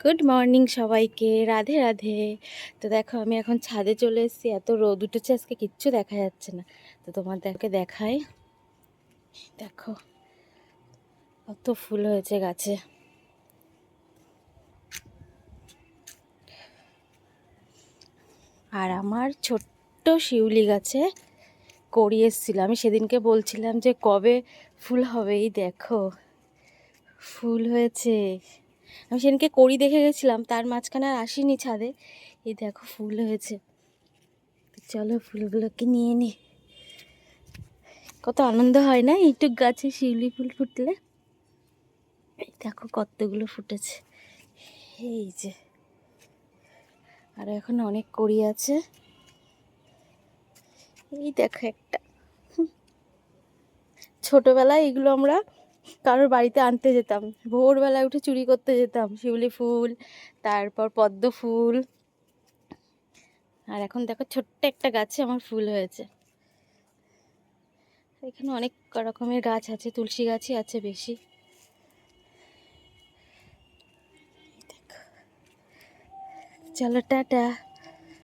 Good morning সবাইকে, রাধে রাধে। তো দেখো আমি এখন ছাদে চলে এসেছি। এত রোদ উঠেছে আজকে, কিচ্ছু দেখা যাচ্ছে না। তো তোমাদেরকে দেখাই, দেখো কত ফুল হয়েছে গাছে। আর আমার ছোট্ট শিউলি গাছে কড়ি এসেছিল। আমি সেদিনকে বলছিলাম যে কবে ফুল হবে, এই দেখো ফুল হয়েছে। আমি সেদিনকে কড়ি দেখে গেছিলাম, তার মাঝখানে আর আসিনি ছাদে। এই দেখো ফুল হয়েছে। চলো ফুলগুলোকে নিয়ে নি। কত আনন্দ হয় না এইটুক গাছে শিউলি ফুল ফুটলে। এই দেখো কতগুলো ফুটেছে, এই যে। আর এখন অনেক কড়ি আছে। এই দেখো একটা। ছোটবেলায় এগুলো আমরা কারোর বাড়িতে আনতে যেতাম, ভোরবেলায় উঠে চুরি করতে যেতাম শিউলি ফুল, তারপর পদ্ম ফুল। আর এখন দেখো ছোট্ট একটা গাছে আমার ফুল হয়েছে। এখানে অনেক রকমের গাছ আছে, তুলসী গাছই আছে বেশি। চলো টাটা।